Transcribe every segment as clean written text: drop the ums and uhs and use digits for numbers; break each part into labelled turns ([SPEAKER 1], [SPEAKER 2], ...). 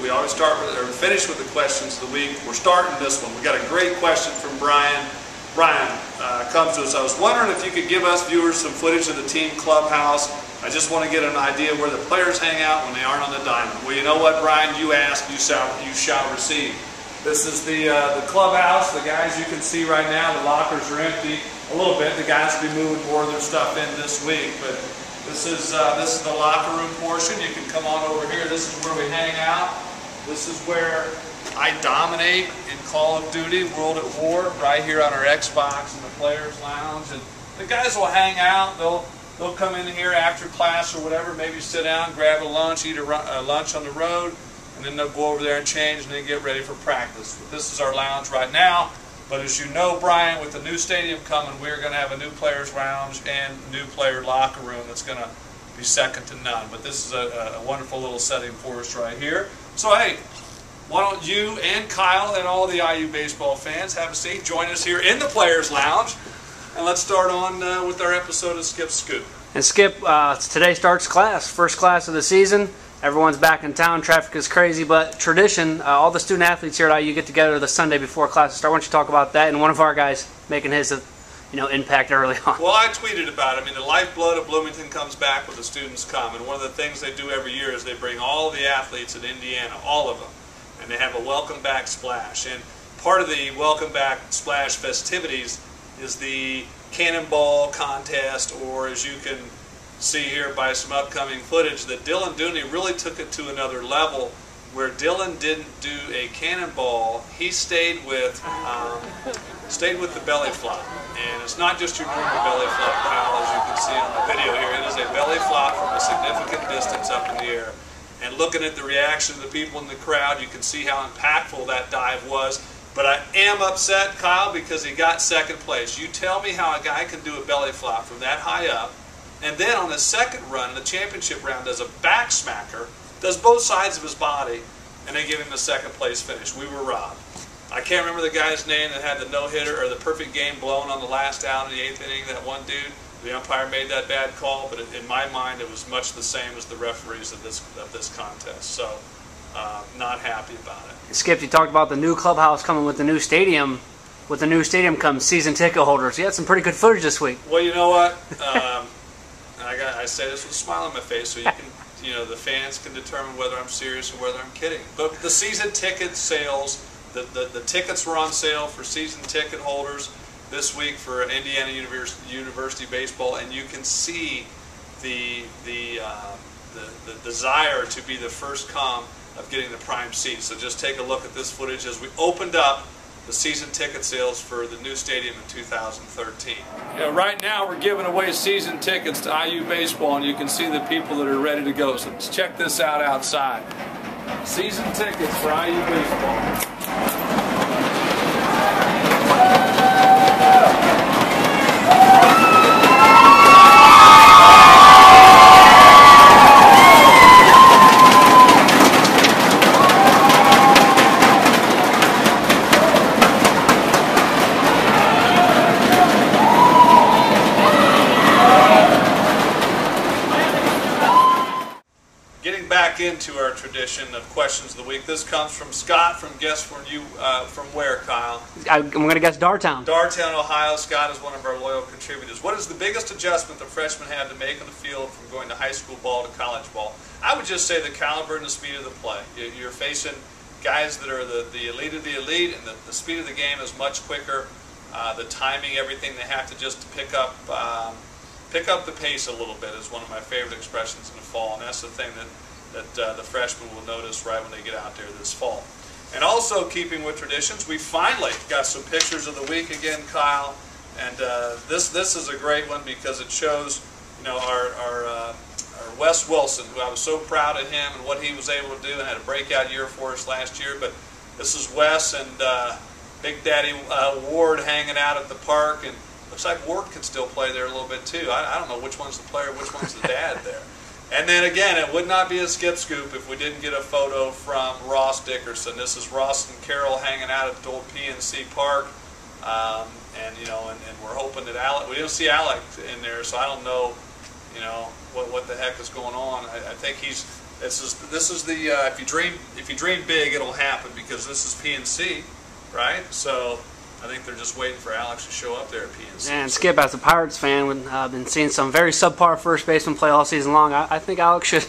[SPEAKER 1] We always start with, or finish with the questions of the week. We're starting this one. We got a great question from Brian. Brian comes to us. I was wondering if you could give us viewers some footage of the team clubhouse. I just want to get an idea where the players hang out when they aren't on the diamond. Well, you know what, Brian? You asked, you shall receive. This is the clubhouse. The guys you can see right now, the lockers are empty a little bit. The guys will be moving more of their stuff in this week, but this is the locker room portion. You can come on over here. This is where we hang out. This is where I dominate in Call of Duty World at War, right here on our Xbox in the Players Lounge. And the guys will hang out. They'll come in here after class or whatever, maybe sit down, grab a lunch, eat a lunch on the road, and then they'll go over there and change and then get ready for practice. But this is our lounge right now. But as you know, Brian, with the new stadium coming, we're going to have a new players' lounge and new player locker room that's going to be second to none. But this is a wonderful little setting for us right here. So, hey, why don't you and Kyle and all the IU baseball fans have a seat, join us here in the players' lounge. And let's start on with our episode of Skip's Scoop.
[SPEAKER 2] And Skip, today starts class, first class of the season. Everyone's back in town. Traffic is crazy, but tradition, all the student athletes here at IU get together the Sunday before classes start. Why don't you talk about that? And one of our guys making his impact early on.
[SPEAKER 1] Well, I tweeted about it. I mean, the lifeblood of Bloomington comes back when the students come. And one of the things they do every year is they bring all the athletes in Indiana, all of them, and they have a welcome back splash. And part of the welcome back splash festivities is the cannonball contest, or as you can see here by some upcoming footage, that Dillon Dooney really took it to another level, where Dillon didn't do a cannonball. He stayed with the belly flop. And it's not just your normal belly flop, Kyle, as you can see on the video here. It is a belly flop from a significant distance up in the air. And looking at the reaction of the people in the crowd, you can see how impactful that dive was. But I am upset, Kyle, because he got second place. You tell me how a guy can do a belly flop from that high up, and then on his second run in the championship round does a back smacker, does both sides of his body, and they give him a second place finish. We were robbed. I can't remember the guy's name that had the no-hitter or the perfect game blown on the last out in the 8th inning, that one dude. The umpire made that bad call, but in my mind it was much the same as the referees of this contest. So, not happy about it.
[SPEAKER 2] Skip, you talked about the new clubhouse coming with the new stadium. With the new stadium comes season ticket holders. You had some pretty good footage this week.
[SPEAKER 1] Well, you know what? I say this with a smile on my face, so you can, the fans can determine whether I'm serious or whether I'm kidding. But the season ticket sales, the tickets were on sale for season ticket holders this week for Indiana University baseball, and you can see the desire to be the first come of getting the prime seat. So just take a look at this footage as we opened up the season ticket sales for the new stadium in 2013. Right now we're giving away season tickets to IU baseball, and you can see the people that are ready to go. So let's check this out outside. Season tickets for IU baseball. Into our tradition of questions of the week. This comes from Scott from from where, Kyle?
[SPEAKER 2] I'm going to guess Dartown.
[SPEAKER 1] Dartown, Ohio. Scott is one of our loyal contributors. What is the biggest adjustment the freshmen had to make on the field from going to high school ball to college ball? I would just say the caliber and the speed of the play. You're facing guys that are the elite of the elite, and the speed of the game is much quicker. The timing, everything, they have to just pick up the pace a little bit is one of my favorite expressions in the fall, and that's the thing that the freshmen will notice right when they get out there this fall. And also, keeping with traditions, we finally got some pictures of the week again, Kyle. And this is a great one because it shows, our Wes Wilson, who I was so proud of him and what he was able to do, and had a breakout year for us last year. But this is Wes and Big Daddy Ward hanging out at the park, and looks like Ward can still play there a little bit too. I don't know which one's the player, which one's the dad there. And then again, it would not be a Skip Scoop if we didn't get a photo from Ross Dickerson. This is Ross and Carol hanging out at the old PNC Park, and we're hoping that Alec. We didn't see Alec in there, so I don't know, what the heck is going on. I think he's This is the if you dream big, it'll happen, because this is PNC, right? So I think they're just waiting for Alex to show up there at PNC.
[SPEAKER 2] And Skip, as a Pirates fan, I've been seeing some very subpar first baseman play all season long. I think Alex should.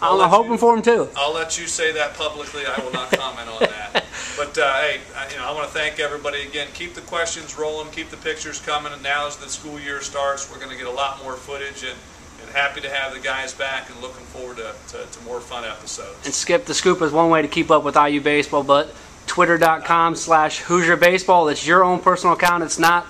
[SPEAKER 2] I'm hoping for him too.
[SPEAKER 1] I'll let you say that publicly. I will not comment on that. But hey, I want to thank everybody again. Keep the questions rolling. Keep the pictures coming. And now, as the school year starts, we're going to get a lot more footage, and happy to have the guys back, and looking forward to more fun episodes.
[SPEAKER 2] And Skip, the scoop is one way to keep up with IU baseball, but Twitter.com/HoosierBaseball. It's your own personal account. It's not,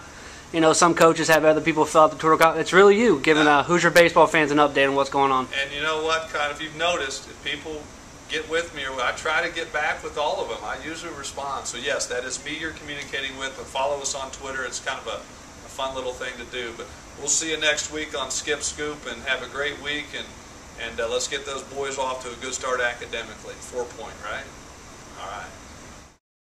[SPEAKER 2] some coaches have other people fill out the Twitter account. It's really you giving Hoosier baseball fans an update on what's going on.
[SPEAKER 1] And you know what, kind of, if you've noticed, if people get with me, or I try to get back with all of them, I usually respond. So yes, that is me you're communicating with. But follow us on Twitter. It's kind of a fun little thing to do. But we'll see you next week on Skip Scoop, and have a great week. And let's get those boys off to a good start academically. 4 point, right? All right.